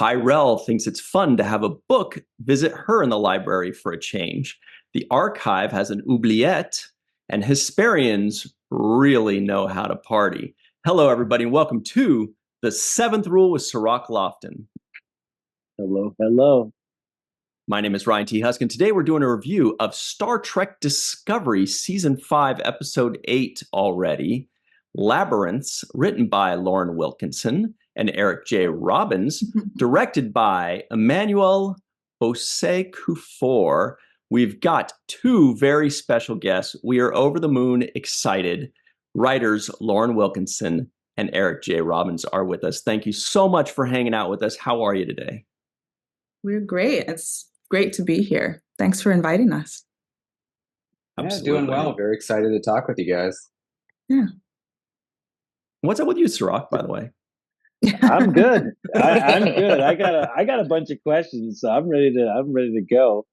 Tyrell thinks it's fun to have a book visit her in the library for a change. The archive has an oubliette, and Hesperians really know how to party. Hello, everybody, and welcome to The Seventh Rule with Cirroc Lofton. Hello, hello. My name is Ryan T. Husk, and today we're doing a review of Star Trek Discovery, Season 5, Episode 8 already. Labyrinths, written by Lauren Wilkinson and Eric J. Robbins, directed by Emmanuel Osei-Kuffour. We've got two very special guests. We are over the moon excited. Writers Lauren Wilkinson and Eric J. Robbins are with us. Thank you so much for hanging out with us. How are you today? We're great. It's great to be here. Thanks for inviting us. Yeah, doing well. Very excited to talk with you guys. Yeah. What's up with you, Cirroc, by the way? I'm good. I'm good. I got a bunch of questions, so I'm ready to go.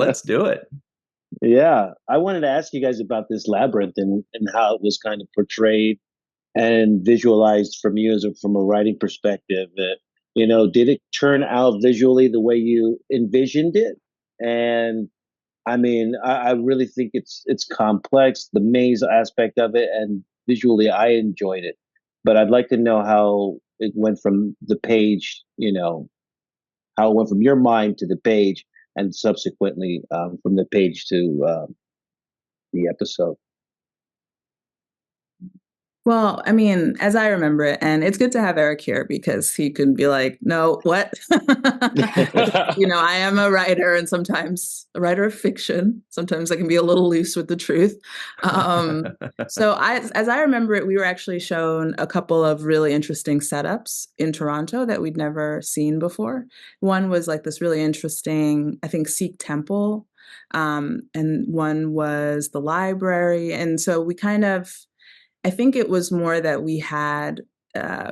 Let's do it. Yeah, I wanted to ask you guys about this labyrinth and how it was kind of portrayed and visualized from you from a writing perspective. Did it turn out visually the way you envisioned it? And I mean, I really think it's complex, the maze aspect of it, and visually I enjoyed it. But I'd like to know how it went from the page, how it went from your mind to the page and subsequently from the page to the episode. Well, I mean, as I remember it, and it's good to have Eric here because he can be like, no, what? I am a writer and sometimes a writer of fiction. Sometimes I can be a little loose with the truth. So as I remember it, we were actually shown a couple of really interesting setups in Toronto that we'd never seen before. One was like this really interesting, I think, Sikh temple. And one was the library. And so we I think it was more that we had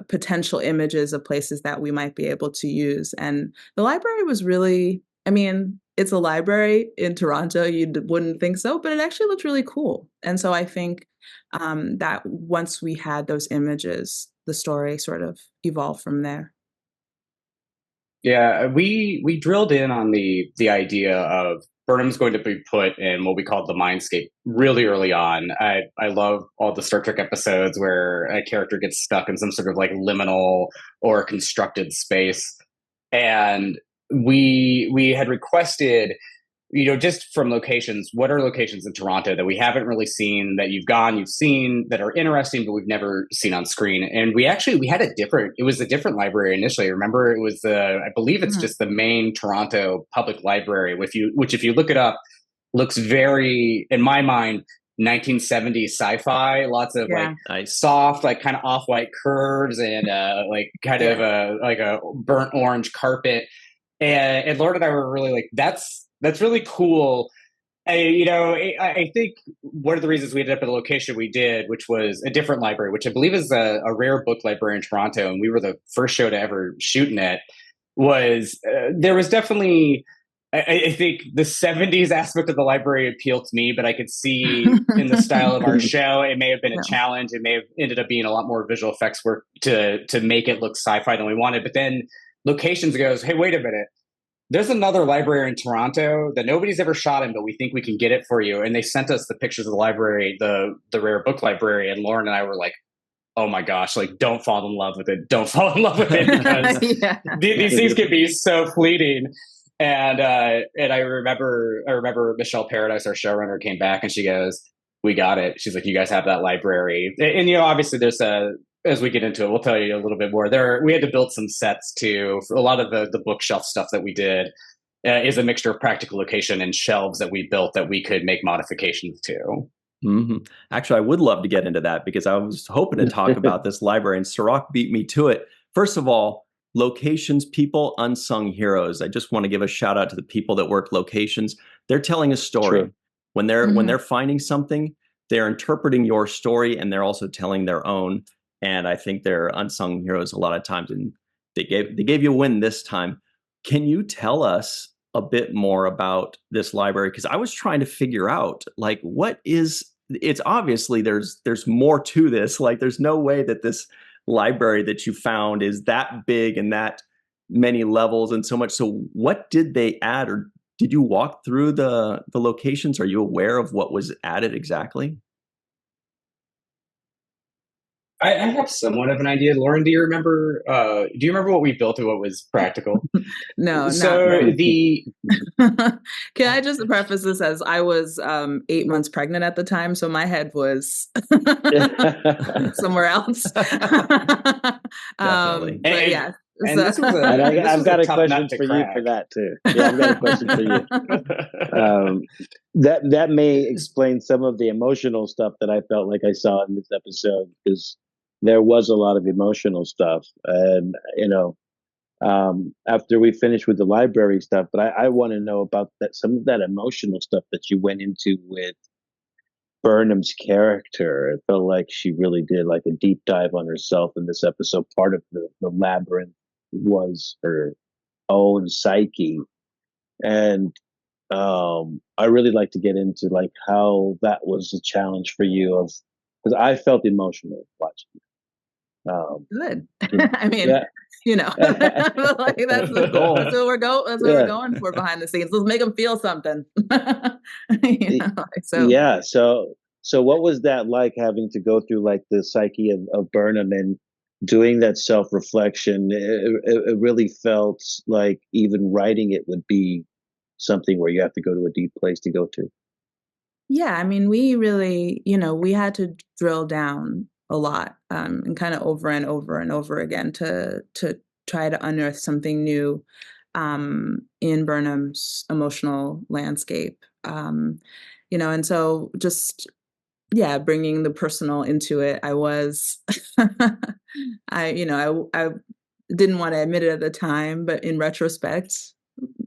potential images of places that we might be able to use. And the library was really, it's a library in Toronto. You wouldn't think so, but it actually looked really cool. And so I think that once we had those images, the story sort of evolved from there. Yeah, we drilled in on the idea of Burnham's going to be put in what we call the mindscape really early on. I love all the Star Trek episodes where a character gets stuck in some sort of like liminal or constructed space. And we had requested, just from locations, what are locations in Toronto that we haven't really seen, that you've seen, that are interesting, but we've never seen on screen. And it was a different library initially. Remember, it was I believe it's just the main Toronto public library, which if you look it up, looks very, in my mind, 1970s sci-fi, lots of nice. Soft, like kind of off-white curves and of a burnt orange carpet. And Lauren and I were really like, that's really cool. I think one of the reasons we ended up at the location we did, which was a different library, which I believe is a rare book library in Toronto, and we were the first show to ever shoot in it, was there was definitely, I think the 70s aspect of the library appealed to me, but I could see in the style of our show, it may have been a challenge. It may have ended up being a lot more visual effects work to make it look sci-fi than we wanted. But then Locations goes, hey, wait a minute. There's another library in Toronto that nobody's ever shot in, but we think we can get it for you. And they sent us the pictures of the library, the rare book library. And Lauren and I were like, oh my gosh, like, don't fall in love with it. Don't fall in love with it because these things can be so fleeting. And I remember Michelle Paradise, our showrunner, came back and she goes, we got it. She's like, you guys have that library. And obviously there's as we get into it, we'll tell you a little bit more. We had to build some sets too. For a lot of the bookshelf stuff that we did is a mixture of practical location and shelves that we built that we could make modifications to. Mm-hmm. Actually, I would love to get into that because I was hoping to talk about this library, and Cirroc beat me to it. First of all, locations people, unsung heroes. I just want to give a shout out to the people that work locations. They're telling a story. True. When they're finding something, they're interpreting your story and they're also telling their own. And I think they're unsung heroes a lot of times, and they gave you a win this time. Can you tell us a bit more about this library? Because I was trying to figure out, like, it's obviously there's more to this. Like, there's no way that this library that you found is that big and that many levels and so much. So what did they add, or did you walk through the locations? Are you aware of what was added exactly? I have somewhat of an idea. Lauren, do you remember what we built and what was practical? No, So not the Can I just preface this as I was 8 months pregnant at the time, so my head was somewhere else. Definitely. But yeah. And So. this was And I've got a tough question nut to for you for crack. that too. Yeah, I've got a question for you. That may explain some of the emotional stuff that I felt like I saw in this episode, because there was a lot of emotional stuff, and after we finish with the library stuff, but I want to know about that, some of that emotional stuff that you went into with Burnham's character. It felt like she really did like a deep dive on herself in this episode. Part of the labyrinth was her own psyche, and I really like to get into like how that was a challenge for you, of because I felt emotional watching it. Good. Yeah. I mean, Yeah. like that's the goal. That's what we're That's what Yeah. we're going for behind the scenes. Let's make them feel something. So Yeah. So what was that like, having to go through like the psyche of Burnham and doing that self reflection? It really felt like even writing it would be something where you have to go to a deep place to go to. yeah, I mean, we really, we had to drill down a lot, and kind of over and over and over again to try to unearth something new in Burnham's emotional landscape. And so just yeah, bringing the personal into it. I was, I didn't want to admit it at the time, but in retrospect,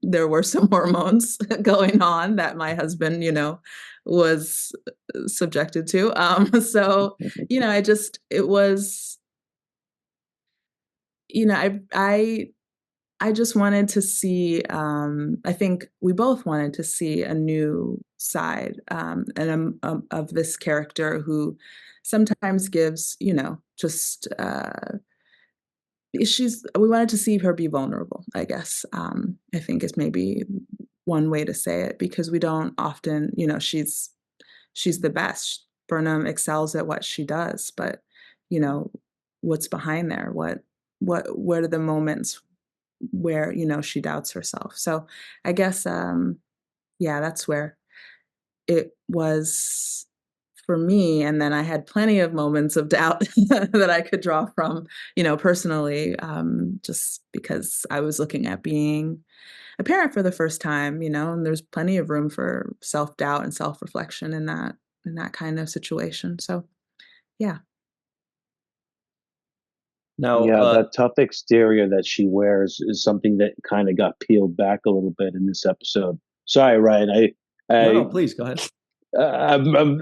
there were some hormones going on that my husband, was subjected to. So, it was, I just wanted to see, I think we both wanted to see a new side, of this character who sometimes gives, just, we wanted to see her be vulnerable, I guess, I think is maybe one way to say it, because we don't often, she's the best. Burnham excels at what she does, but, you know, what's behind there? What are the moments where, she doubts herself? So I guess, yeah, that's where it was for me. And then I had plenty of moments of doubt that I could draw from, personally, just because I was looking at being a parent for the first time, and there's plenty of room for self-doubt and self-reflection in that kind of situation. So, yeah. Now, Yeah, that tough exterior that she wears is something that kind of got peeled back a little bit in this episode. Sorry, Ryan. no, please go ahead.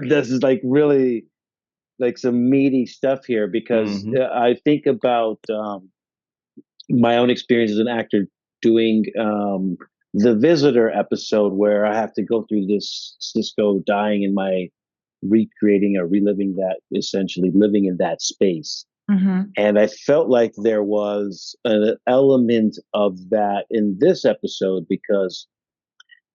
This is like really like some meaty stuff here, because I think about my own experience as an actor doing the Visitor episode, where I have to go through this Sisko dying in my recreating or reliving that, essentially living in that space. Mm-hmm. And I felt like there was an element of that in this episode, because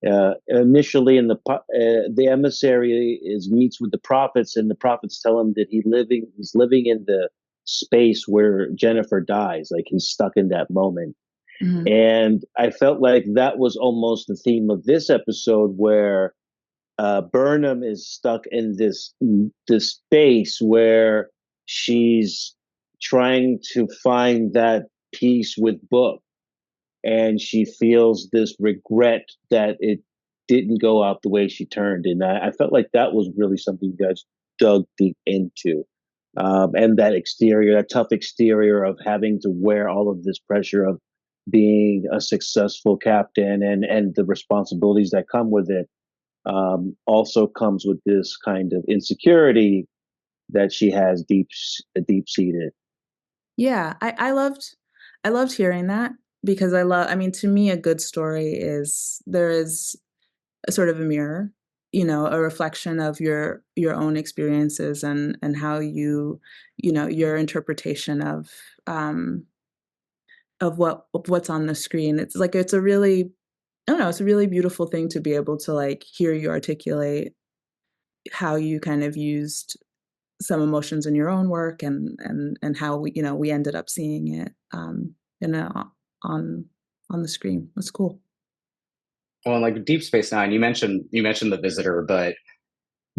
initially in the emissary meets with the prophets, and the prophets tell him that he's living in the space where Jennifer dies, like he's stuck in that moment. Mm-hmm. And I felt like that was almost the theme of this episode, where Burnham is stuck in this space where she's trying to find that peace with Book, and she feels this regret that it didn't go out the way she turned. And I felt like that was really something you guys dug deep into. And that exterior, that tough exterior of having to wear all of this pressure of being a successful captain, and the responsibilities that come with it, also comes with this kind of insecurity that she has deep seated. Yeah, I loved hearing that, because I mean, to me, a good story there is a sort of a mirror, a reflection of your own experiences, and how your interpretation of, of what's on the screen. It's like, it's a really, I don't know, it's a really beautiful thing to be able to like hear you articulate how you kind of used some emotions in your own work, and how we, we ended up seeing it in on the screen. That's cool. Well, like Deep Space Nine, you mentioned The Visitor, but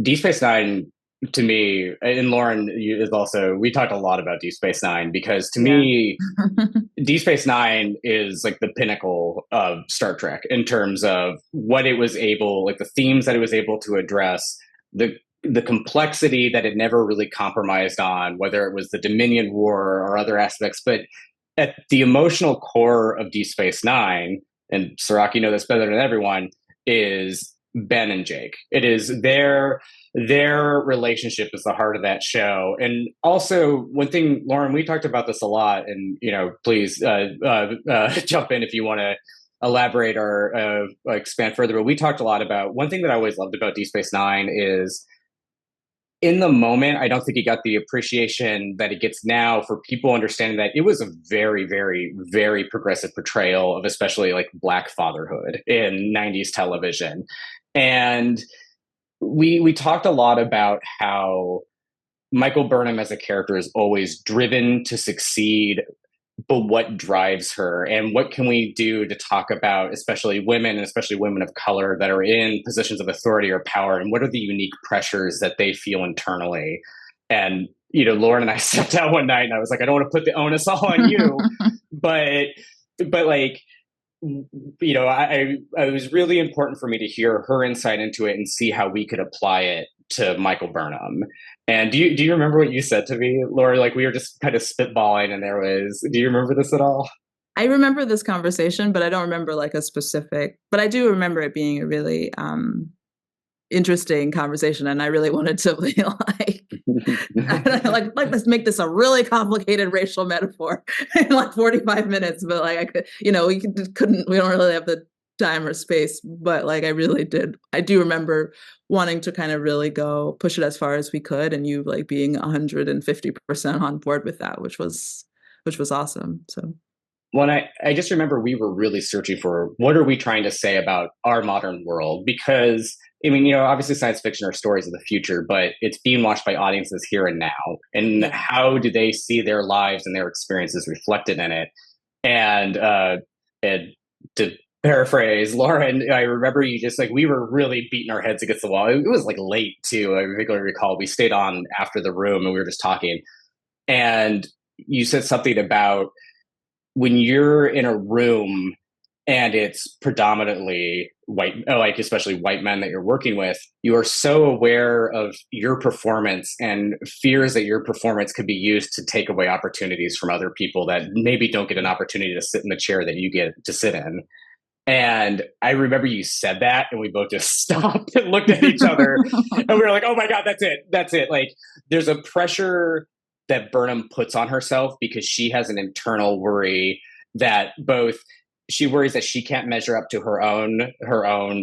Deep Space Nine to me, and Lauren is also, we talked a lot about Deep Space Nine because to me, Deep Space Nine is like the pinnacle of Star Trek in terms of what it was able, like the themes that it was able to address, the complexity that it never really compromised on, whether it was the Dominion War or other aspects. But at the emotional core of Deep Space Nine, and Cirroc, you know this better than everyone, is Ben and Jake. It is their relationship is the heart of that show. And also, one thing, Lauren, we talked about this a lot, and please jump in if you want to elaborate or expand further. But we talked a lot about one thing that I always loved about Deep Space Nine is, in the moment, I don't think he got the appreciation that he gets now for people understanding that it was a very, very, very progressive portrayal of especially like Black fatherhood in 90s television. And we talked a lot about how Michael Burnham as a character is always driven to succeed, but what drives her, and what can we do to talk about especially women, and especially women of color that are in positions of authority or power, and what are the unique pressures that they feel internally. And Lauren and I sat down one night and I was like, I don't want to put the onus all on you, but like, it was really important for me to hear her insight into it and see how we could apply it to Michael Burnham. And do you remember what you said to me, Laura? Like, we were just kind of spitballing, and do you remember this at all? I remember this conversation, but I don't remember like a specific, but I do remember it being a really interesting conversation. And I really wanted to be like, let's make this a really complicated racial metaphor in like 45 minutes. But like, I could, we don't really have the time or space, but like, I do remember wanting to kind of really go push it as far as we could, and you like being 150% on board with that, which was awesome. So when I just remember we were really searching for what are we trying to say about our modern world, because I mean, obviously science fiction are stories of the future, but it's being watched by audiences here and now, and how do they see their lives and their experiences reflected in it. And to paraphrase Lauren, I remember you just like, we were really beating our heads against the wall. It was like late too. I regularly recall we stayed on after the room and we were just talking, and you said something about when you're in a room and it's predominantly white, like especially white men that you're working with, you are so aware of your performance and fears that your performance could be used to take away opportunities from other people that maybe don't get an opportunity to sit in the chair that you get to sit in. And I remember you said that, and we both just stopped and looked at each other, and we were like, oh my God, that's it. Like, there's a pressure that Burnham puts on herself because she has an internal worry that both she worries that she can't measure up to her own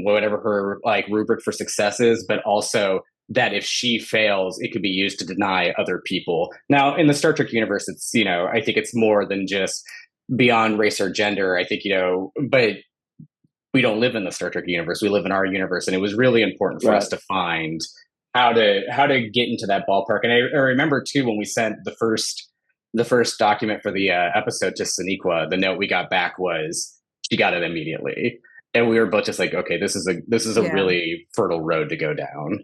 whatever her like rubric for success is, but also that if she fails, it could be used to deny other people. Now, in the Star Trek universe, it's I think it's more than just beyond race or gender. I think but we don't live in the Star Trek universe. We live in our universe, and it was really important for us to find how to get into that ballpark. And I remember too, when we sent the first document for the episode to Sonequa, the note we got back was she got it immediately, and we were both just like, okay, this is a really fertile road to go down.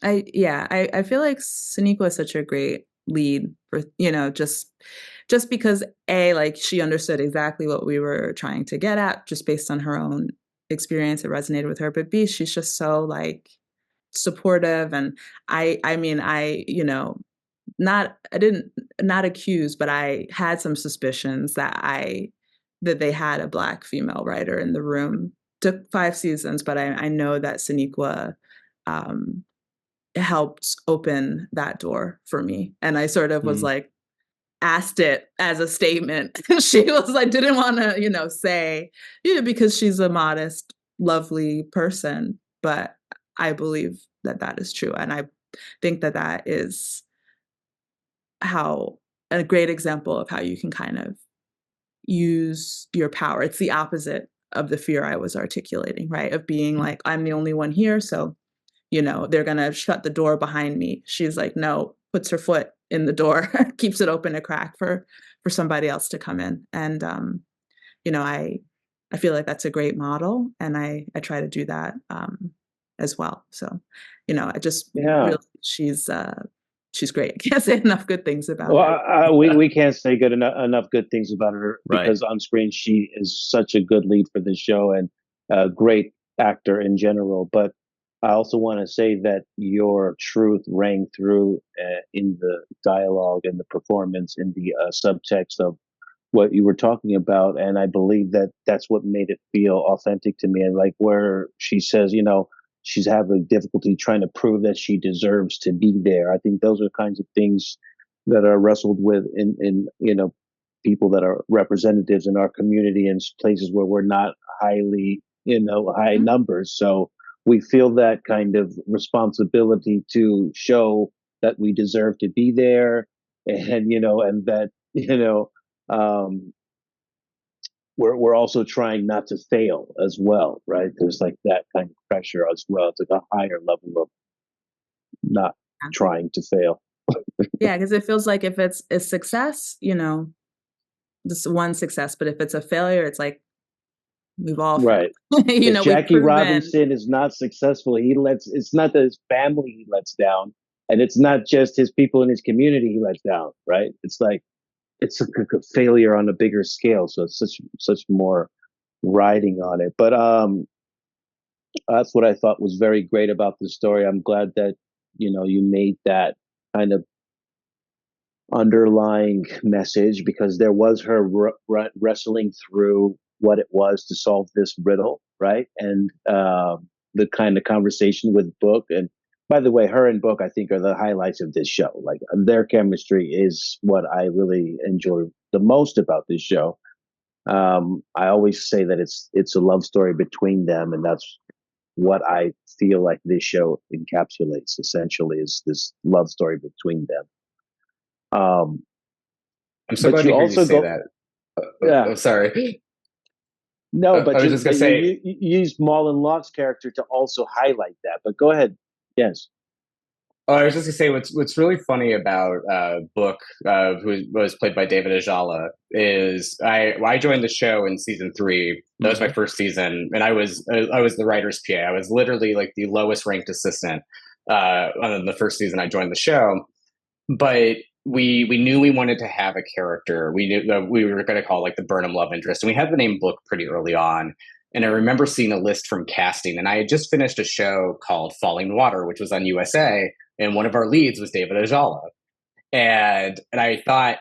I feel like Sonequa is such a great lead for just because like she understood exactly what we were trying to get at just based on her own experience. It resonated with her, but B, she's just so like supportive. And I not accuse, but I had some suspicions that they had a Black female writer in the room. Took 5 seasons, but I know that Sonequa helped open that door for me. And I sort of was like, asked it as a statement. She was like, didn't want to, say, because she's a modest, lovely person, but I believe that is true. And I think that is how a great example of how you can kind of use your power. It's the opposite of the fear I was articulating, right? Of being like, I'm the only one here, so, they're going to shut the door behind me. She's like, no, puts her foot in the door, keeps it open a crack for somebody else to come in. And, I feel like that's a great model, and I try to do that as well. So, I just really, she's great. I can't say enough good things about her. We can't say enough good things about her, because on screen she is such a good lead for the show and a great actor in general. But I also want to say that your truth rang through in the dialogue and the performance, in the subtext of what you were talking about. And I believe that that's what made it feel authentic to me. And like where she says, she's having difficulty trying to prove that she deserves to be there. I think those are kinds of things that are wrestled with in people that are representatives in our community and places where we're not highly, high numbers. So we feel that kind of responsibility to show that we deserve to be there, and and that we're also trying not to fail as well, right? There's like that kind of pressure as well. It's like a higher level of not trying to fail. Yeah, because it feels like if it's a success, this one success, but if it's a failure, it's like we've all right. If Jackie Robinson is not successful, it's not that his family he lets down, and it's not just his people in his community he lets down, right? It's like it's a failure on a bigger scale, so it's such more riding on it. But that's what I thought was very great about the story. I'm glad that you made that kind of underlying message, because there was her wrestling through what it was to solve this riddle, right? And the kind of conversation with Book. And by the way, her and Book, I think, are the highlights of this show. Like, their chemistry is what I really enjoy the most about this show. I always say that it's a love story between them, and that's what I feel like this show encapsulates, essentially, is this love story between them. I'm so glad to hear you say that. Yeah. I'm sorry. No, but I was just gonna say you used Malin Locke's character to also highlight that. But go ahead. Yes. Oh, I was just gonna say what's really funny about Book, who was played by David Ajala, is I joined the show in season 3. That was my first season, and I was the writer's PA. I was literally like the lowest ranked assistant on the first season I joined the show. But we knew we wanted to have a character. We knew that we were going to call like the Burnham love interest, and we had the name Book pretty early on. And I remember seeing a list from casting, and I had just finished a show called Falling Water, which was on USA, and one of our leads was David Ajala. And I thought,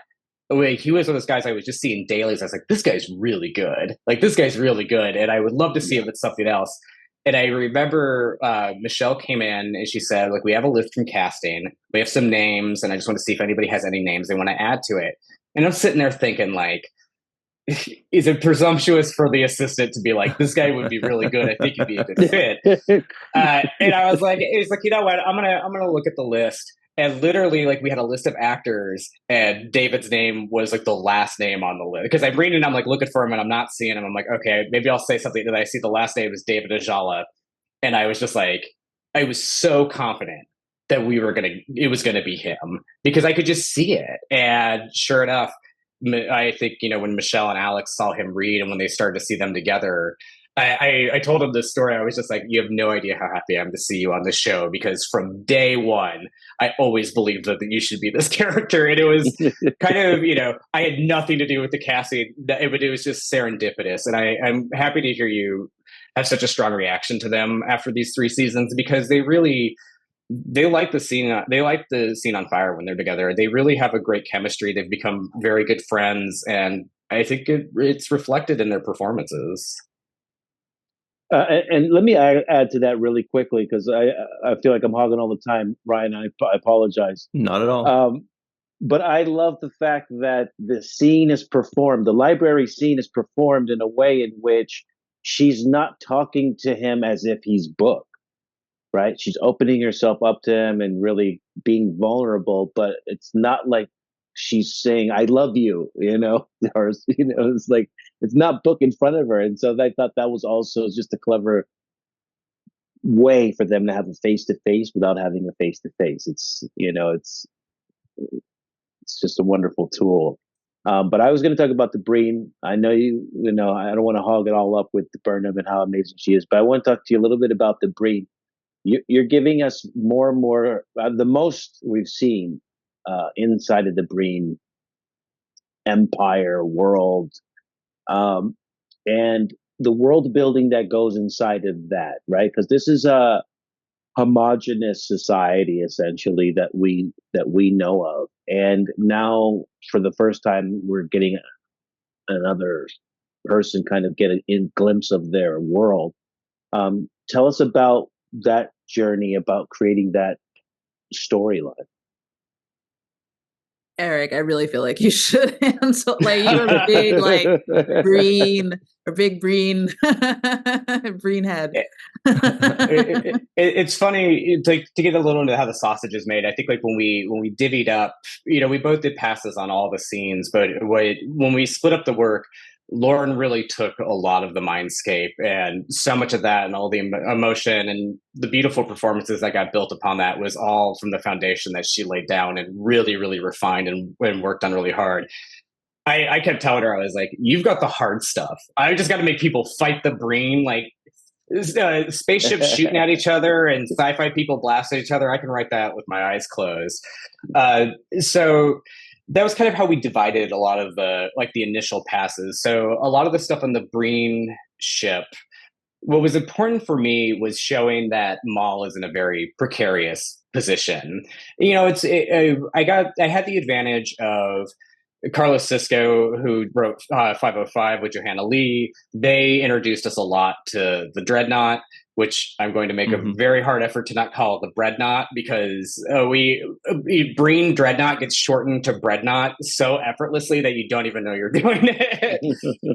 he was one of those guys I was just seeing dailies. I was like, this guy's really good. Like, this guy's really good, and I would love to see him in something else. And I remember Michelle came in and she said, like, we have a list from casting. We have some names, and I just want to see if anybody has any names they want to add to it. And I'm sitting there thinking, like, is it presumptuous for the assistant to be like, this guy would be really good. I think he'd be a good fit. And I was like, it's like, you know what? I'm gonna look at the list. And literally, like, we had a list of actors, and David's name was like the last name on the list. Because I'm reading, I'm like looking for him, and I'm not seeing him. I'm like, okay, maybe I'll say something. And I see the last name is David Ajala, and I was just like, I was so confident that it was gonna be him, because I could just see it. And sure enough, I think, when Michelle and Alex saw him read, and when they started to see them together, I told him this story. I was just like, you have no idea how happy I am to see you on the show, because from day one, I always believed that you should be this character. And it was kind of, I had nothing to do with the casting. It was just serendipitous. And I'm happy to hear you have such a strong reaction to them after these 3 seasons, because they like the scene. They like the scene on fire when they're together. They really have a great chemistry. They've become very good friends. And I think it's reflected in their performances. And let me add to that really quickly, because I feel like I'm hogging all the time, Ryan. I apologize. Not at all. But I love the fact that the scene is performed. The library scene is performed in a way in which she's not talking to him as if he's Book, right? She's opening herself up to him and really being vulnerable. But it's not like she's saying "I love you," or it's like it's not book in front of her, and so I thought that was also just a clever way for them to have a face to face without having a face to face. It's just a wonderful tool. But I was going to talk about the Breen. I know I don't want to hog it all up with the Burnham and how amazing she is, but I want to talk to you a little bit about the Breen. You're giving us more and more, the most we've seen inside of the Breen empire world, and the world building that goes inside of that, right? Because this is a homogenous society essentially that we know of, and now for the first time we're getting another person kind of get a glimpse of their world. Tell us about that journey, about creating that storyline. Eric, I really feel like you should answer. Like, you're a big, like, Breen, or big Breen, Breen head. It's funny, like, to get a little into how the sausage is made. I think, like, when we divvied up, we both did passes on all the scenes, but when we split up the work, Lauren really took a lot of the mindscape and so much of that, and all the emotion and the beautiful performances that got built upon that was all from the foundation that she laid down and really, really refined and worked on really hard. I kept telling her, I was like, you've got the hard stuff. I just got to make people fight the Breen, like spaceships shooting at each other and sci-fi people blast at each other. I can write that with my eyes closed. So that was kind of how we divided a lot of the initial passes. So a lot of the stuff on the Breen ship, what was important for me was showing that Mal is in a very precarious position. I had the advantage of Carlos Sisko, who wrote 505 with Johanna Lee. They introduced us a lot to the Dreadnought, which I'm going to make a very hard effort to not call the Breadnought, because Breen Dreadnought gets shortened to Breadnought so effortlessly that you don't even know you're doing it.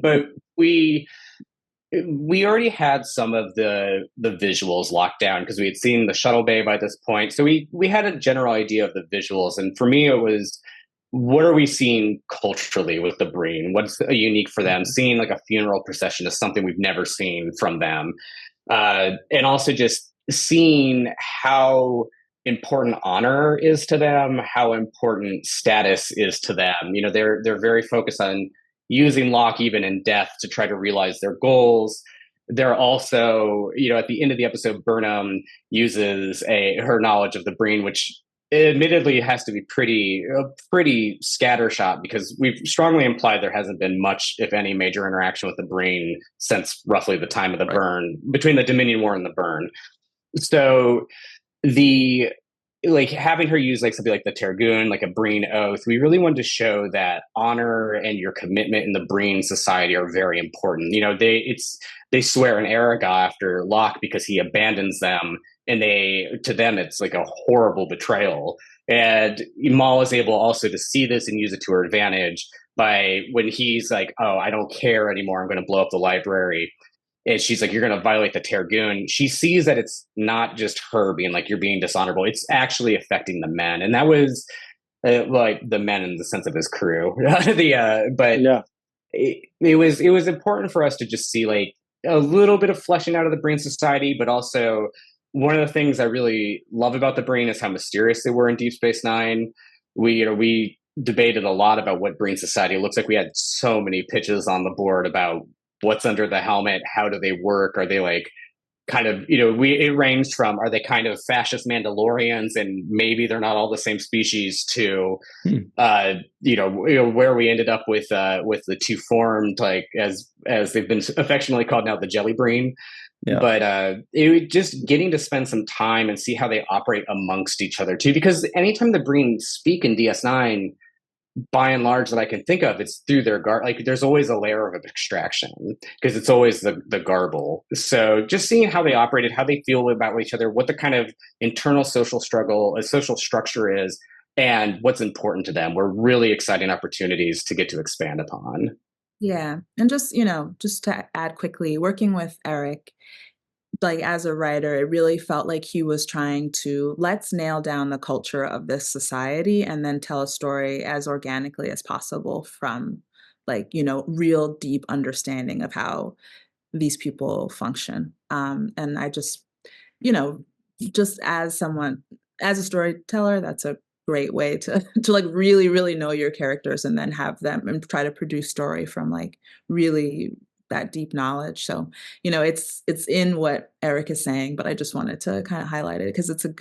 But we already had some of the visuals locked down because we had seen the shuttle bay by this point. So we had a general idea of the visuals. And for me, it was, what are we seeing culturally with the Breen? What's unique for them? Seeing like a funeral procession is something we've never seen from them. And also just seeing how important honor is to them, how important status is to them. They're very focused on using Locke even in death to try to realize their goals. They're also, at the end of the episode, Burnham uses her knowledge of the Breen, which admittedly has to be pretty scattershot, because we've strongly implied there hasn't been much, if any, major interaction with the Breen since roughly the time of the burn, between the Dominion War and the burn. So having her use something like the Tergoon, like a Breen oath, we really wanted to show that honor and your commitment in the Breen society are very important. They swear an Eriga after Locke because he abandons them, and to them it's like a horrible betrayal. And Mal is able also to see this and use it to her advantage by when he's like, "Oh, I don't care anymore, I'm going to blow up the library." And she's like, "You're going to violate the Tergoon." She sees that it's not just her being like, "You're being dishonorable." It's actually affecting the men. And that was like the men in the sense of his crew. But yeah, it was important for us to just see like a little bit of fleshing out of the Breen society, but also one of the things I really love about the Breen is how mysterious they were in Deep Space Nine. We debated a lot about what Breen society looks like. We had so many pitches on the board about what's under the helmet, how do they work? Are they like kind of, it ranged from, are they kind of fascist Mandalorians and maybe they're not all the same species, to, where we ended up with the two formed, like as they've been affectionately called now, the Jelly Breen. Yeah. But it just getting to spend some time and see how they operate amongst each other too, because anytime the Breen speak in DS9, by and large that I can think of, it's through their there's always a layer of abstraction because it's always the garble. So just seeing how they operated, how they feel about each other, what the kind of internal social structure is, and what's important to them were really exciting opportunities to get to expand upon. Yeah. And just to add quickly, working with Eric, like as a writer, it really felt like he was trying to let's nail down the culture of this society and then tell a story as organically as possible from like, real deep understanding of how these people function. And I just, just as a storyteller, that's a great way to like really, really know your characters and then have them and try to produce story from like really that deep knowledge. So, it's in what Eric is saying, but I just wanted to kind of highlight it because it's one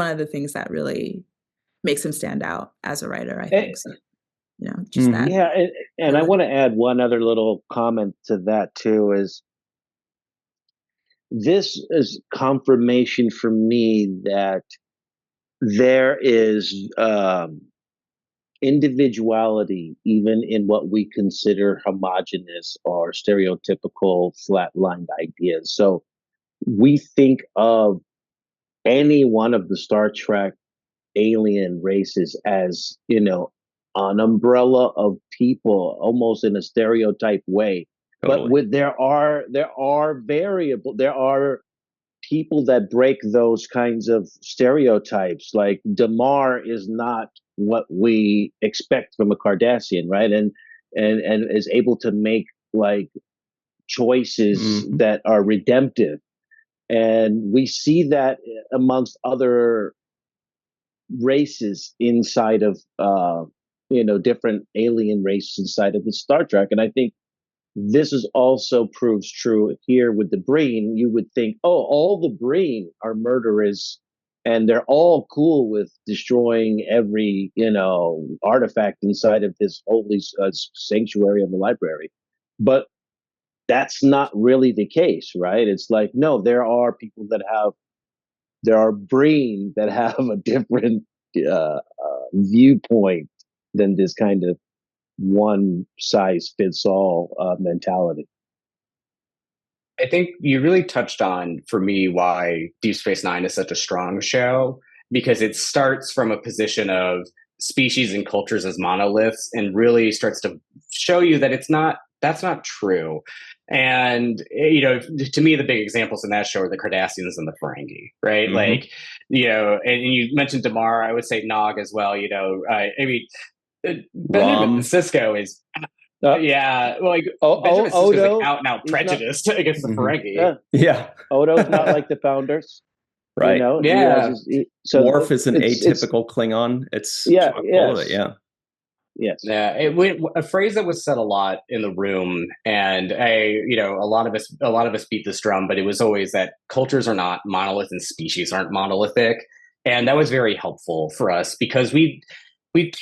of the things that really makes him stand out as a writer, I think. So, just that. Yeah. And I want to add one other little comment to that too, is this is confirmation for me that there is individuality even in what we consider homogenous or stereotypical flatlined ideas. So we think of any one of the Star Trek alien races as, an umbrella of people, almost in a stereotype way. Totally. But there are people that break those kinds of stereotypes. Like Damar is not what we expect from a Cardassian, right? And is able to make like choices that are redemptive. And we see that amongst other races inside of different alien races inside of the Star Trek. And I think this is also proves true here with the Breen. You would think, oh, all the Breen are murderers and they're all cool with destroying every, artifact inside of this holy sanctuary of the library. But that's not really the case, right? It's like, no, there are Breen that have a different viewpoint than this kind of one size fits all mentality. I think you really touched on, for me, why Deep Space Nine is such a strong show, because it starts from a position of species and cultures as monoliths and really starts to show you that that's not true. And, to me, the big examples in that show are the Cardassians and the Ferengi, right? Like, and you mentioned Damar, I would say Nog as well, Benjamin Sisko is, Benjamin Sisko is like out and out prejudiced against the Ferengi. Yeah. Odo's not like the founders. Right. So Worf is an atypical Klingon. It's Yes. Yeah. A phrase that was said a lot in the room, and a lot of us beat this drum, but it was always that cultures are not monolith and species aren't monolithic. And that was very helpful for us because we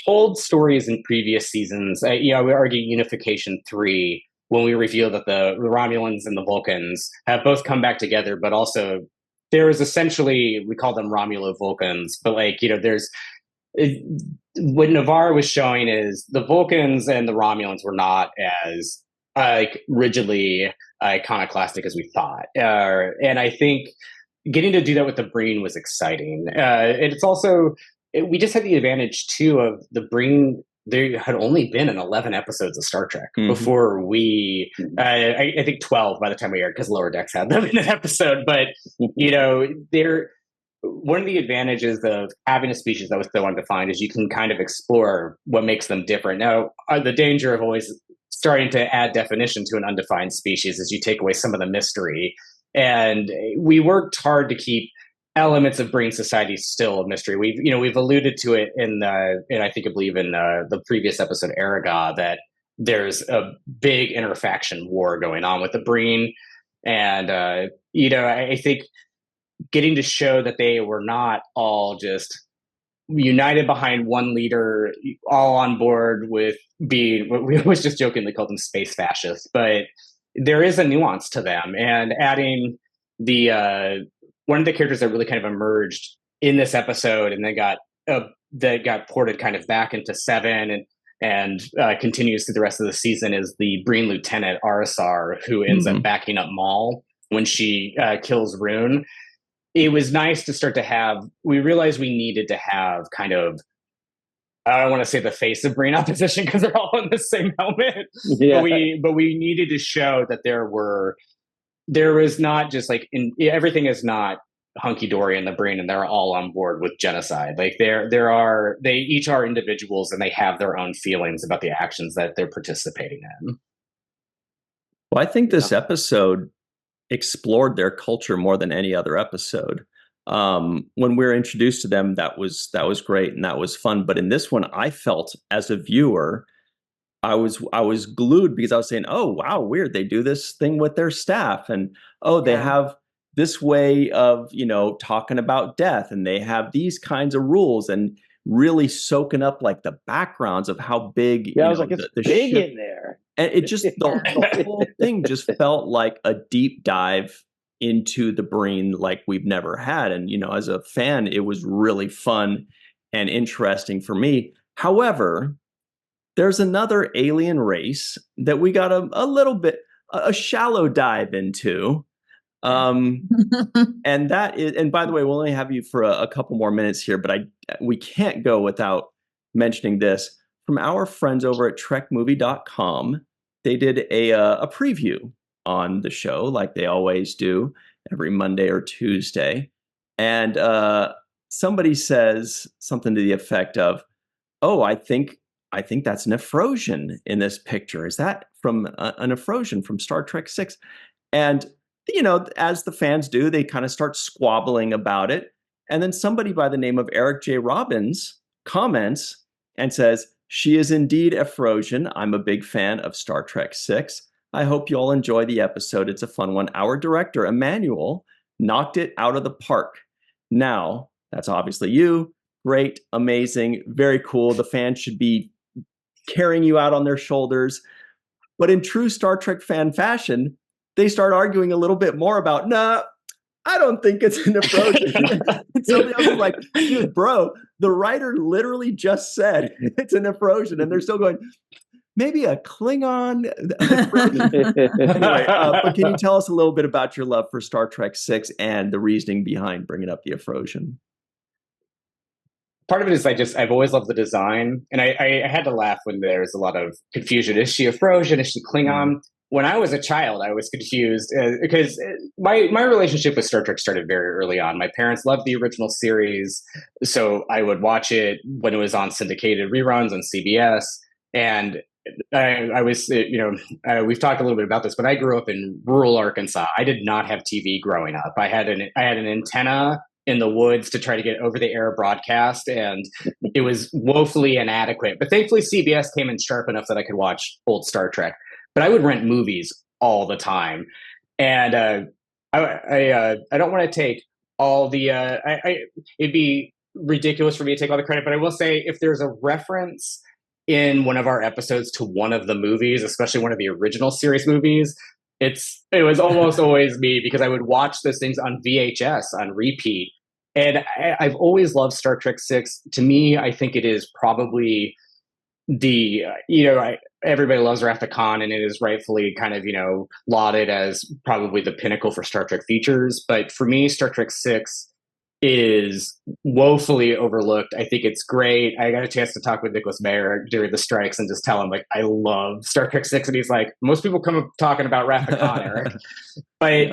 told stories in previous seasons. We argue Unification 3 when we revealed that the Romulans and the Vulcans have both come back together, but also there is essentially, we call them Romulo-Vulcans, but what Navarre was showing is the Vulcans and the Romulans were not as rigidly iconoclastic as we thought. And I think getting to do that with the Breen was exciting. And it's also, we just had the advantage too of the Breen. There had only been in 11 episodes of Star Trek before we, I think 12 by the time we aired, because Lower Decks had them in an episode. But, one of the advantages of having a species that was so undefined is you can kind of explore what makes them different. Now, the danger of always starting to add definition to an undefined species is you take away some of the mystery. And we worked hard to keep elements of Breen society still a mystery. We've alluded to it in I believe in the previous episode, Araga, that there's a big interfaction war going on with the Breen. And, I think getting to show that they were not all just united behind one leader, all on board with we always just jokingly called them space fascists, but there is a nuance to them. And adding one of the characters that really kind of emerged in this episode and then that got ported kind of back into 7 and continues through the rest of the season is the Breen Lieutenant Arisar, who ends up backing up Maul when she kills Rune. It was nice to start to have, we realized we needed to have kind of, I don't want to say the face of Breen opposition because they're all in the same helmet, but we needed to show that there were there is not just like everything is not hunky-dory in the brain and they're all on board with genocide. Like they each are individuals and they have their own feelings about the actions that they're participating in. Well, I think this episode explored their culture more than any other episode. When we were introduced to them, that was great and that was fun. But in this one, I felt as a viewer, I was glued because I was saying, "Oh, wow, weird! They do this thing with their staff, and they have this way of talking about death, and they have these kinds of rules, and really soaking up like the backgrounds of how big." Yeah, I was like, "It's the big ship, in there," and it just the whole thing just felt like a deep dive into the brain like we've never had. And as a fan, it was really fun and interesting for me. However, there's another alien race that we got a little bit a shallow dive into. And that is, and by the way, we'll only have you for a couple more minutes here, but we can't go without mentioning this. From our friends over at trekmovie.com, they did a preview on the show, like they always do every Monday or Tuesday. And somebody says something to the effect of, "Oh, I think that's an Ephrosion in this picture. Is that from an Ephrosion from Star Trek VI?" And, as the fans do, they kind of start squabbling about it. And then somebody by the name of Eric J. Robbins comments and says, "She is indeed Ephrosion. I'm a big fan of Star Trek VI. I hope you all enjoy the episode. It's a fun one. Our director, Emmanuel, knocked it out of the park." Now, that's obviously you. Great, amazing, very cool. The fans should be carrying you out on their shoulders. But in true Star Trek fan fashion, they start arguing a little bit more about, "Nah, I don't think it's an Ephrosion." Somebody else is like, "Dude, bro, the writer literally just said it's an Ephrosion," and they're still going, "Maybe a Klingon." Anyway, but can you tell us a little bit about your love for Star Trek VI and the reasoning behind bringing up the Ephrosion? Part of it is I've always loved the design, and I had to laugh when there's a lot of confusion. Is she Ephrosion? Is she Klingon? When I was a child, I was confused because my relationship with Star Trek started very early on. My parents loved the original series, so I would watch it when it was on syndicated reruns on CBS. And I was, we've talked a little bit about this, but I grew up in rural Arkansas. I did not have TV growing up. I had an antenna in the woods to try to get over-the-air broadcast, and it was woefully inadequate. But thankfully, CBS came in sharp enough that I could watch old Star Trek. But I would rent movies all the time, and I don't want to take all the. It'd be ridiculous for me to take all the credit, but I will say if there's a reference in one of our episodes to one of the movies, especially one of the original series movies, it was almost always me, because I would watch those things on VHS on repeat. And I've always loved Star Trek VI. To me, I think it is probably everybody loves Wrath of Khan, and it is rightfully kind of, lauded as probably the pinnacle for Star Trek features. But for me, Star Trek VI is woefully overlooked. I think it's great. I got a chance to talk with Nicholas Mayer during the strikes and just tell him, like, I love Star Trek VI. And he's like, most people come up talking about Wrath of Khan, Eric. But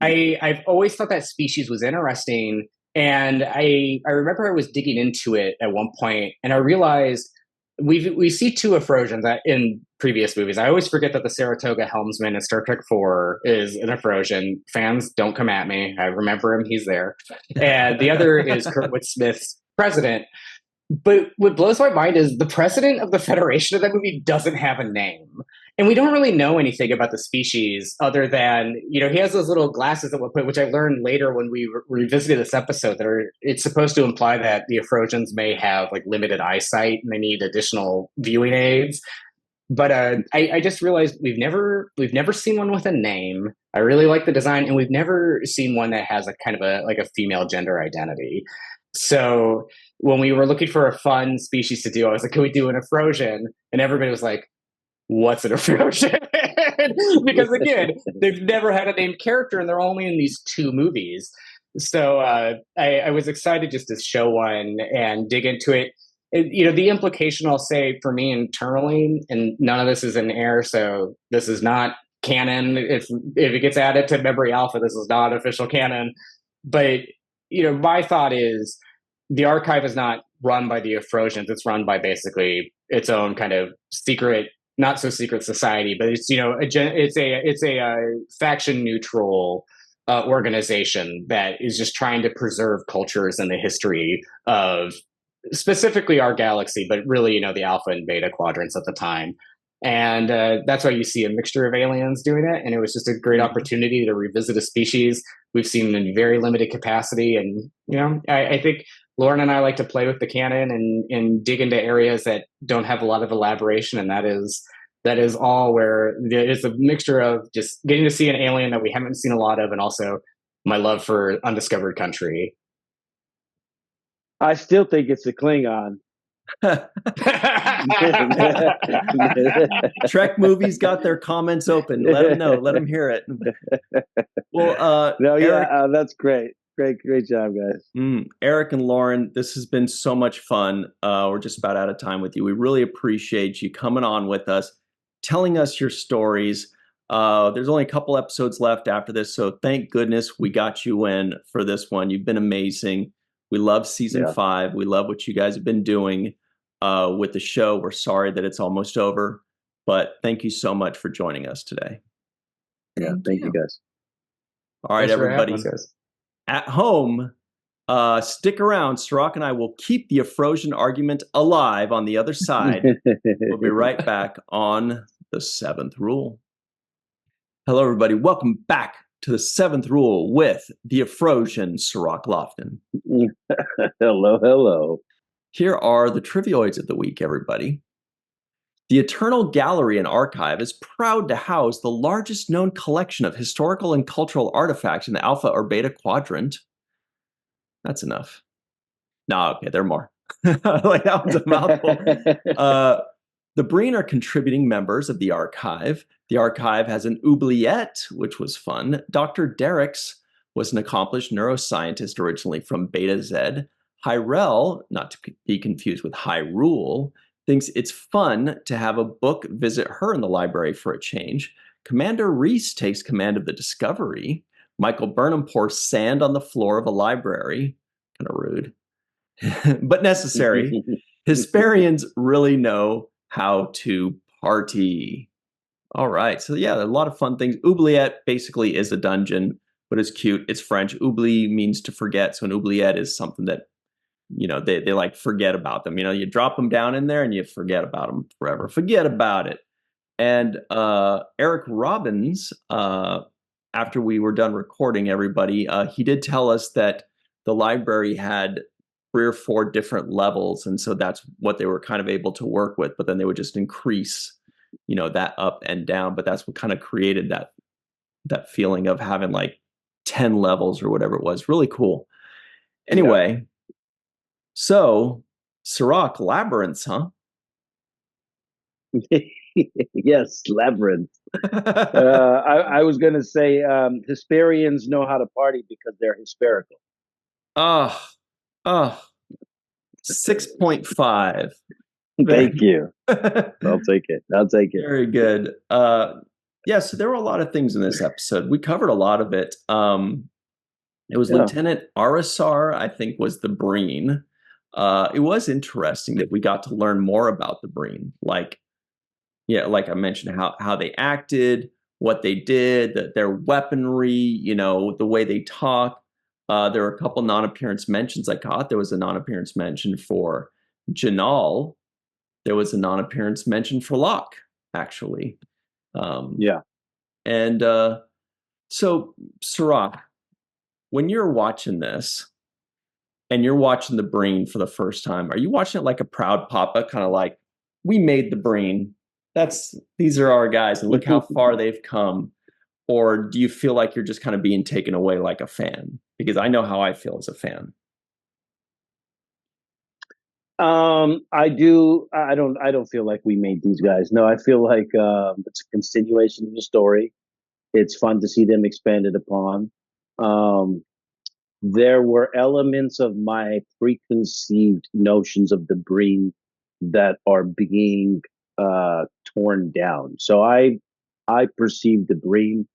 I've always thought that species was interesting. And I remember I was digging into it at one point, and I realized we see two Ephrosions in previous movies. I always forget that the Saratoga helmsman in Star Trek IV is an Ephrosion. Fans, don't come at me. I remember him. He's there. And the other is Kurtwood Smith's president. But what blows my mind is the president of the Federation of that movie doesn't have a name. And we don't really know anything about the species other than, he has those little glasses at one point, which I learned later when we revisited this episode, it's supposed to imply that the Ephrosions may have like limited eyesight and they need additional viewing aids. But I just realized we've never seen one with a name. I really like the design, and we've never seen one that has a kind of a female gender identity. So when we were looking for a fun species to do, I was like, can we do an Ephrosion? And everybody was like, what's an Ephrosion? Because again, they've never had a named character, and they're only in these two movies. So I was excited just to show one and dig into it. The implication I'll say for me internally, and none of this is in air, so this is not canon. If it gets added to Memory Alpha, this is not official canon. But my thought is the archive is not run by the Ephrosions. It's run by basically its own kind of secret, not so secret society. But it's it's a faction neutral organization that is just trying to preserve cultures and the history of specifically our galaxy, but really the Alpha and Beta quadrants at the time. And that's why you see a mixture of aliens doing it. And it was just a great opportunity to revisit a species we've seen in very limited capacity. And, I think Lauren and I like to play with the canon and dig into areas that don't have a lot of elaboration. And that is all where it's a mixture of just getting to see an alien that we haven't seen a lot of, and also my love for undiscovered country. I still think it's a Klingon. Trek movies got their comments open. Let them know. Let them hear it. Well, Eric, that's great. Great job, guys. Eric and Lauren, this has been so much fun. We're just about out of time with you. We really appreciate you coming on with us, telling us your stories. There's only a couple episodes left after this, so thank goodness we got you in for this one. You've been amazing. We love season 5. We love what you guys have been doing with the show. We're sorry that it's almost over, but thank you so much for joining us today. Yeah, thank you guys. All right, everybody. At home, stick around. Cirroc and I will keep the Ephrosion argument alive on the other side. We'll be right back on the 7th Rule. Hello, everybody. Welcome back to the 7th Rule with the Ephrosion Cirroc Lofton. Hello. Here are the trivioids of the week, everybody. The Eternal Gallery and Archive is proud to house the largest known collection of historical and cultural artifacts in the Alpha or Beta quadrant. That's enough. No, okay, there are more. Like, that was a mouthful. The Breen are contributing members of the archive. The archive has an oubliette, which was fun. Dr. Derricks was an accomplished neuroscientist originally from Beta Z. Hyrel, not to be confused with Hyrule, thinks it's fun to have a book visit her in the library for a change. Commander Reese takes command of the Discovery. Michael Burnham pours sand on the floor of a library. Kind of rude, but necessary. Hesperians really know how to party. All right, so yeah, a lot of fun things. Oubliette basically is a dungeon, but it's cute. It's French. Oubli means to forget, so an oubliette is something that they like forget about them. You drop them down in there and you forget about them forever. Forget about it. And Eric Robbins, after we were done recording, everybody, he did tell us that the library had 3 or 4 different levels, and so that's what they were kind of able to work with. But then they would just increase, that up and down. But that's what kind of created that feeling of having like 10 levels or whatever it was. Really cool. Anyway. Yeah. So, Cirroc, Labyrinths, huh? Yes, Labyrinths. I was going to say Hesperians know how to party because they're hysterical. 6.5. Thank you. I'll take it. Very good. Yeah, so there were a lot of things in this episode. We covered a lot of it. It was Lieutenant Arasar, I think, was the Breen. It was interesting that we got to learn more about the Breen. Like I mentioned, how they acted, what they did, their weaponry, the way they talk. There were a couple non-appearance mentions I caught. There was a non-appearance mention for Janal. There was a non-appearance mention for Locke, actually. And so, Cirroc, when you're watching this and you're watching the Breen for the first time, are you watching it like a proud papa, kind of like, we made the Breen? These are our guys, and look how far they've come? Or do you feel like you're just kind of being taken away like a fan? Because I know how I feel as a fan. I do. I don't feel like we made these guys. No, I feel like it's a continuation of the story. It's fun to see them expanded upon. There were elements of my preconceived notions of the Breen that are being torn down. So I I perceived the Breen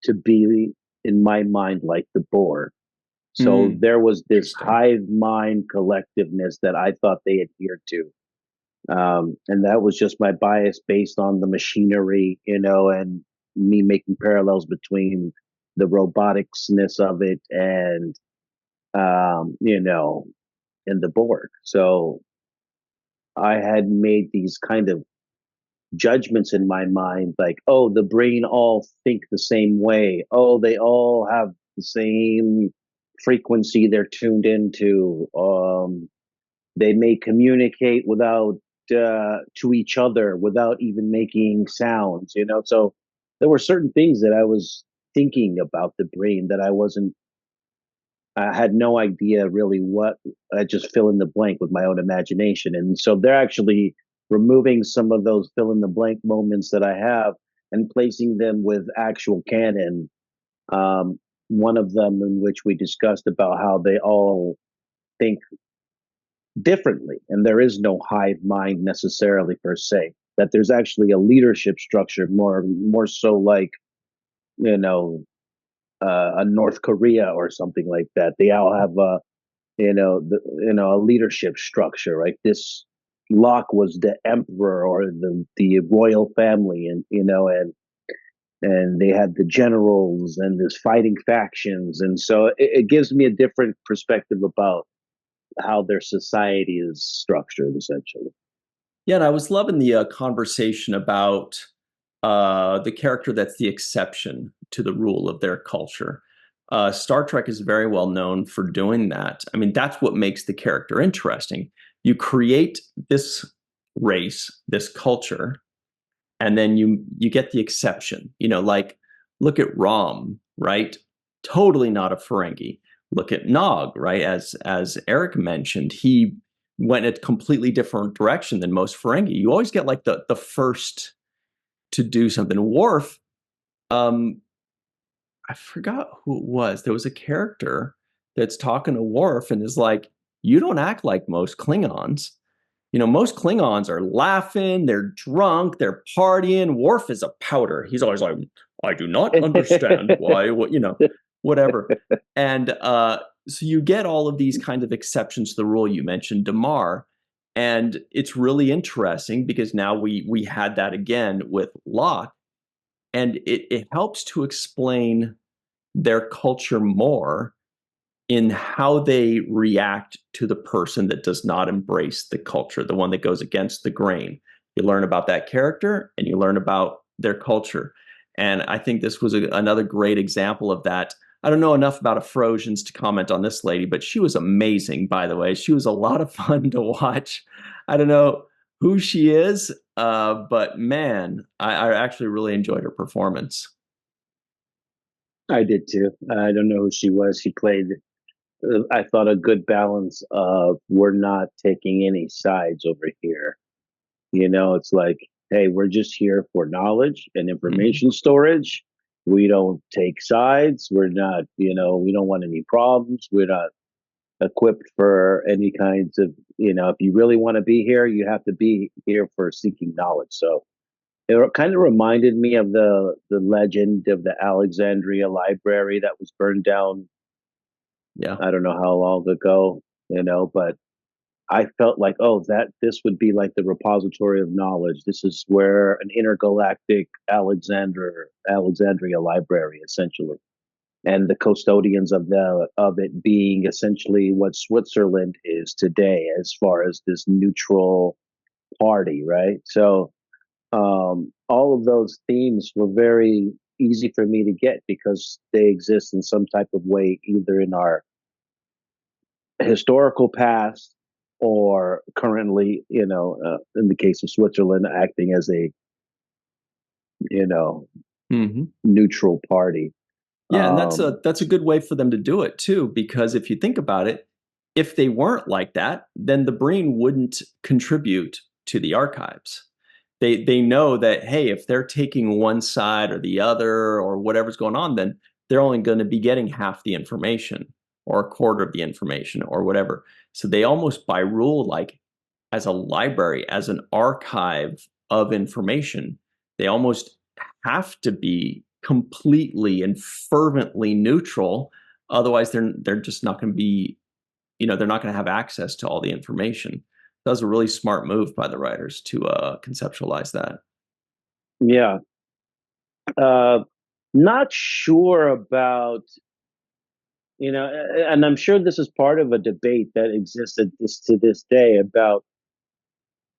to be, in my mind, like the Borg. So there was this hive mind collectiveness that I thought they adhered to. And that was just my bias based on the machinery, and me making parallels between the roboticsness of it and, and the Borg. So I had made these kind of judgments in my mind, like, oh, the Breen all think the same way. Oh, they all have the same frequency they're tuned into. They may communicate without to each other without even making sounds. So there were certain things that I was thinking about the Breen that I had no idea really what. I just fill in the blank with my own imagination, and so they're actually removing some of those fill in the blank moments that I have and placing them with actual canon. One of them in which we discussed about how they all think differently, and there is no hive mind necessarily per se. That there's actually a leadership structure, more so like a North Korea or something like that. They all have a leadership structure, right? This Locke was the emperor or the royal family, and they had the generals and this fighting factions, and so it gives me a different perspective about how their society is structured, essentially. Yeah, and I was loving the conversation about the character that's the exception to the rule of their culture. Star Trek is very well known for doing that. I mean, that's what makes the character interesting. You create this race, this culture, and then you get the exception. Like look at Rom, right? Totally not a Ferengi. Look at Nog, right? As Eric mentioned, he went a completely different direction than most Ferengi. You always get like the first to do something. Worf, I forgot who it was. There was a character that's talking to Worf and is like, "You don't act like most Klingons. Most Klingons are laughing, they're drunk, they're partying. Worf is a powder. He's always like, I do not understand why, whatever." And so you get all of these kinds of exceptions to the rule. You mentioned Damar, and it's really interesting because now we had that again with Locke, and it helps to explain their culture more in how they react to the person that does not embrace the culture, the one that goes against the grain. You learn about that character and you learn about their culture. And I think this was another great example of that. I don't know enough about Afrosians to comment on this lady, but she was amazing, by the way. She was a lot of fun to watch. I don't know who she is, but man, I actually really enjoyed her performance. I did too. I don't know who she was. She played, I thought, a good balance of we're not taking any sides over here. It's like, hey, we're just here for knowledge and information storage. We don't take sides. We're not, we don't want any problems. We're not equipped for any kinds of, if you really want to be here, you have to be here for seeking knowledge. So it kind of reminded me of the legend of the Alexandria library that was burned down. Yeah. I don't know how long ago, but I felt like, oh, this would be like the repository of knowledge. This is where an intergalactic Alexandria library, essentially, and the custodians of it being essentially what Switzerland is today, as far as this neutral party, right? So all of those themes were very easy for me to get because they exist in some type of way, either in our historical past or currently, in the case of Switzerland, acting as a, neutral party. Yeah, and that's a good way for them to do it too, because if you think about it, if they weren't like that, then the Breen wouldn't contribute to the archives. They know that, hey, if they're taking one side or the other or whatever's going on, then they're only going to be getting half the information or a quarter of the information or whatever. So they almost by rule, like as a library, as an archive of information, they almost have to be completely and fervently neutral. Otherwise, they're just not going to be, they're not going to have access to all the information. That was a really smart move by the writers to conceptualize that. Yeah. Not sure about, and I'm sure this is part of a debate that exists to this day about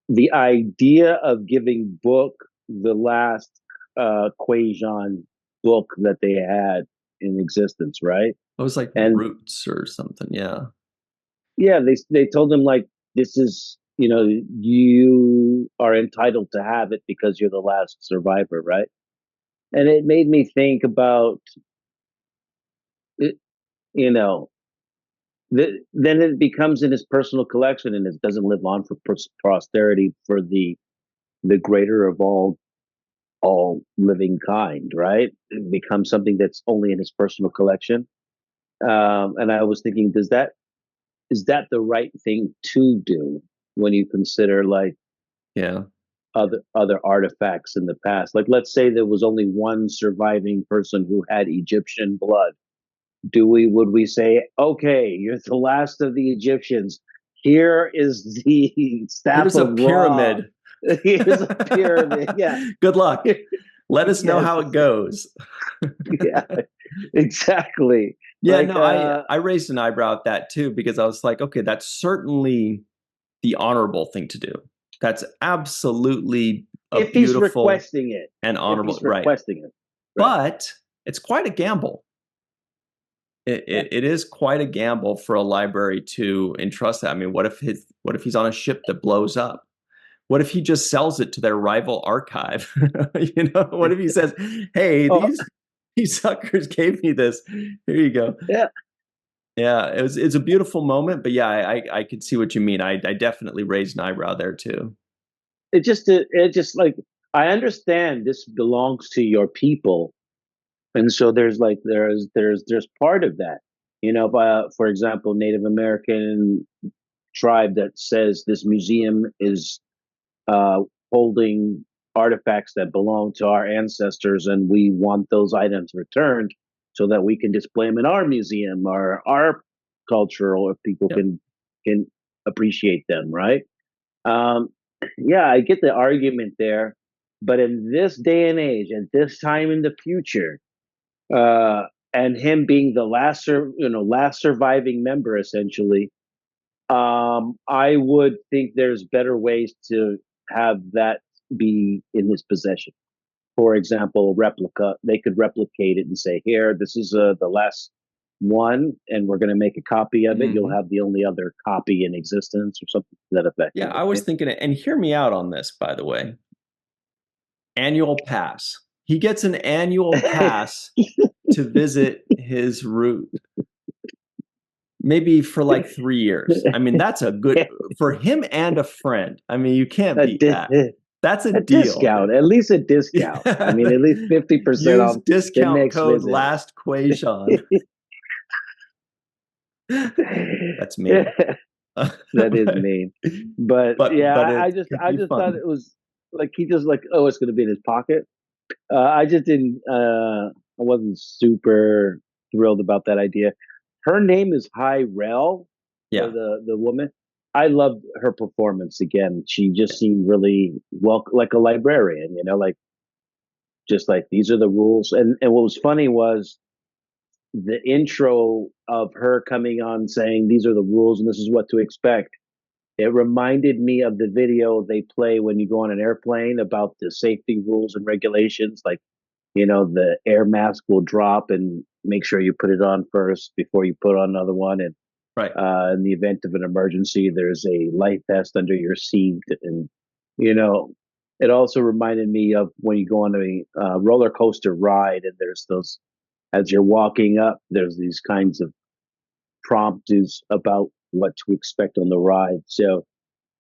the idea of giving Book the last Quajon book that they had in existence, right? It was like Roots or something, yeah. Yeah, they told him, like, this is, you are entitled to have it because you're the last survivor, right? And it made me think about it, then it becomes in his personal collection and it doesn't live on for posterity for the greater of all living kind, right? It becomes something that's only in his personal collection. And I was thinking, is that the right thing to do when you consider, like, other artifacts in the past? Like, let's say there was only one surviving person who had Egyptian blood. Would we say, okay, you're the last of the Egyptians, here is the staff Here's a pyramid. Here's a pyramid. Yeah. Good luck. Let us know how it goes. Yeah, exactly. Yeah, like, no, I raised an eyebrow at that too, because I was like, okay, that's certainly the honorable thing to do. That's absolutely if beautiful he's requesting it and honorable, if he's requesting it. Right. But it's quite a gamble. It is quite a gamble for a library to entrust that. I mean, what if he's on a ship that blows up? What if he just sells it to their rival archive? What if he says, "Hey, these suckers gave me this. Here you go." Yeah, yeah. It's a beautiful moment, but yeah, I could see what you mean. I definitely raised an eyebrow there too. It just like, I understand this belongs to your people. And so there's part of that, for example, Native American tribe that says this museum is holding artifacts that belong to our ancestors, and we want those items returned so that we can display them in our museum or our culture, or people can appreciate them, right? Yeah, I get the argument there, but in this day and age, at this time in the future, and him being the last surviving member, essentially, I would think there's better ways to have that be in his possession. For example, replica. They could replicate it and say, "Here, this is the last one, and we're going to make a copy of it. You'll have the only other copy in existence," or something to that effect. Yeah, I was thinking it, and hear me out on this, by the way. Annual pass. He gets an annual pass to visit his root. Maybe for like 3 years. I mean, that's a good for him and a friend. I mean, you can't beat that. That's a deal. Discount, at least a discount. I mean, at least 50% off. Discount code visit. Last Quajon. That's mean. That is mean. But I just thought it was like, he just like, oh, it's going to be in his pocket. I just didn't. I wasn't super thrilled about that idea. Her name is Hyrel. Yeah, the woman. I loved her performance again. She just seemed really like a librarian, like, just like, these are the rules. And what was funny was the intro of her coming on saying, these are the rules and this is what to expect. It reminded me of the video they play when you go on an airplane about the safety rules and regulations. Like, the air mask will drop, and make sure you put it on first before you put on another one. And right. In the event of an emergency, there's a life vest under your seat. And, it also reminded me of when you go on a roller coaster ride, and there's those, as you're walking up, there's these kinds of prompts about what to expect on the ride. So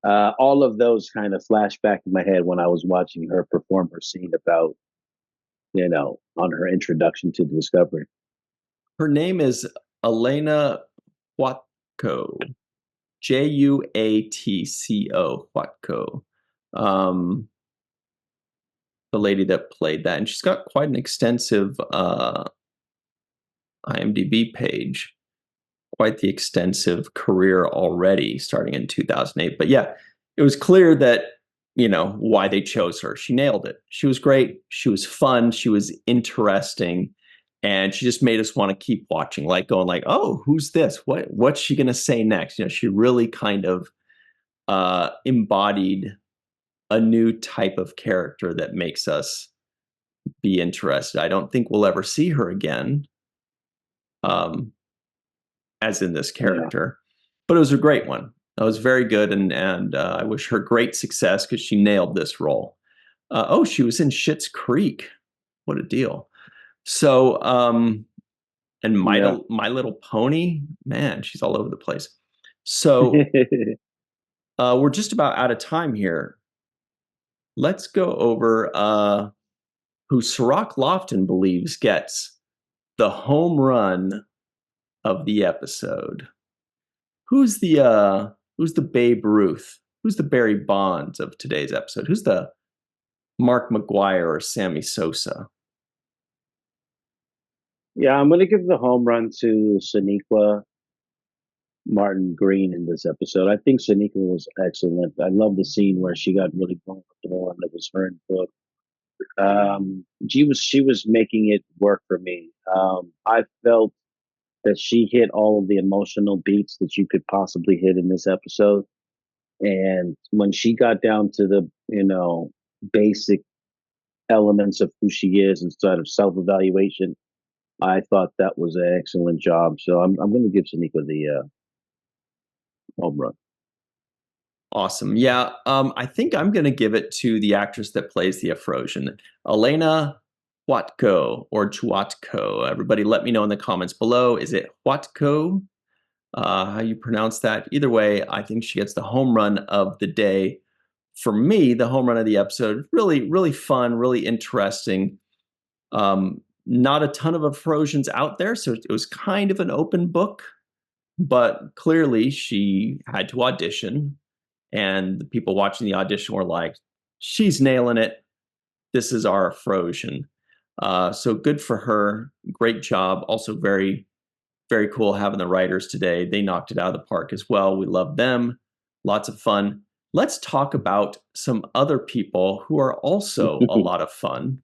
all of those kind of flash back in my head when I was watching her perform her scene about, on her introduction to the Discovery. Her name is Elena Huatco, Juatco, Huatco. the lady that played that, and she's got quite an extensive IMDb page, quite the extensive career already, starting in 2008. But yeah, it was clear that, you know, why they chose her. She nailed it. She was great. She was fun. She was interesting. And she just made us want to keep watching, like going like, oh, who's this? What's she going to say next? You know, she really kind of embodied a new type of character that makes us be interested. I don't think we'll ever see her again, as in this character, but it was a great one. It was very good, and I wish her great success because she nailed this role. Oh, she was in Schitt's Creek. What a deal. So, and My Little Pony, man, she's all over the place. So we're just about out of time here. Let's go over who Cirroc Lofton believes gets the home run of the episode. Who's the Babe Ruth? Who's the Barry Bonds of today's episode? Who's the Mark McGuire or Sammy Sosa? Yeah, I'm going to give the home run to Sonequa Martin Green in this episode. I think Sonequa was excellent. I love the scene where she got really comfortable and it was her and book. She was making it work for me. I felt that she hit all of the emotional beats that you could possibly hit in this episode. And when she got down to the, you know, basic elements of who she is instead of self-evaluation, I thought that was an excellent job. So I'm going to give Sonequa the home run. Awesome. Yeah, I think I'm going to give it to the actress that plays the Afrosian, Elena Huatko or Chuatko. Everybody let me know in the comments below. Is it Huatko? How you pronounce that? Either way, I think she gets the home run of the day. For me, the home run of the episode, really, really fun, really interesting. Not a ton of Afrosians out there, so it was kind of an open book, but clearly she had to audition, and the people watching the audition were like, she's nailing it. This is our Afrosian. So good for her. Great job. Also very, very cool having the writers today. They knocked it out of the park as well. We love them. Lots of fun. Let's talk about some other people who are also a lot of fun.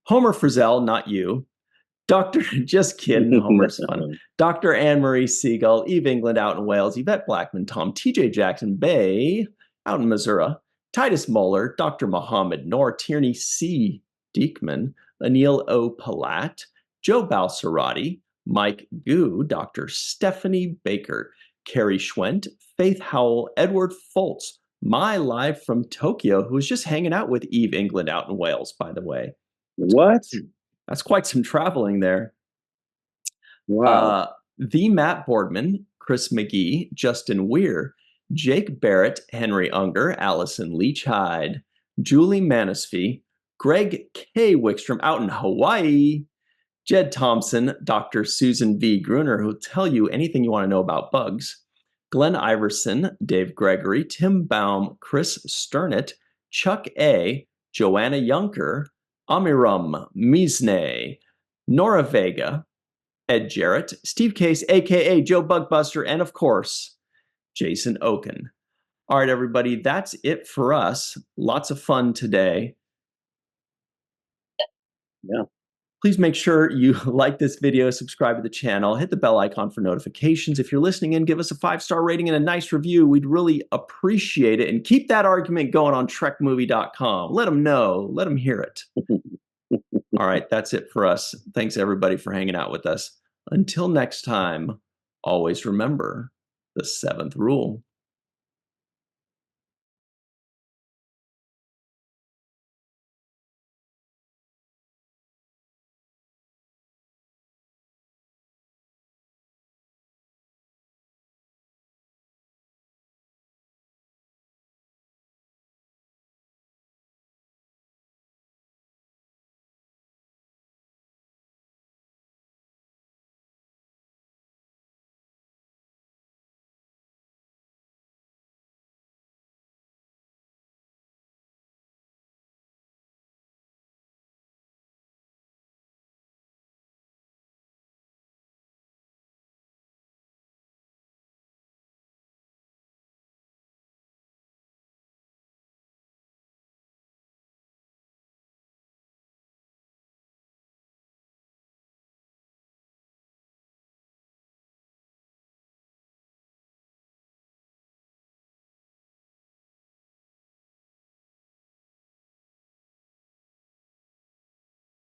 Homer Frizzell, not you. Just kidding, Homer's fun. Dr. Anne-Marie Segal, Eve England out in Wales, Yvette Blackman, Tom T.J. Jackson Bay out in Missouri, Titus Moeller, Dr. Mohammed Noor, Tierney C. Diekman, Anil O. Palat, Joe Balsarati, Mike Gu, Dr. Stephanie Baker, Carrie Schwent, Faith Howell, Edward Foltz, my live from Tokyo, who was just hanging out with Eve England out in Wales, by the way. What? That's quite some traveling there. Wow. The Matt Boardman, Chris McGee, Justin Weir, Jake Barrett, Henry Unger, Allison Leach-Hyde, Julie Manisfee, Greg K. Wickstrom out in Hawaii, Jed Thompson, Dr. Susan V. Gruner, who'll tell you anything you want to know about bugs, Glenn Iverson, Dave Gregory, Tim Baum, Chris Sternett, Chuck A., Joanna Yunker, Amiram Misne, Nora Vega, Ed Jarrett, Steve Case, a.k.a. Joe Bugbuster, and of course, Jason Okun. All right, everybody, that's it for us. Lots of fun today. Yeah. Please make sure you like this video, subscribe to the channel, hit the bell icon for notifications. If you're listening in, give us a 5-star rating and a nice review. We'd really appreciate it. And keep that argument going on trekmovie.com. Let them know. Let them hear it. All right, that's it for us. Thanks, everybody, for hanging out with us. Until next time, always remember the 7th rule.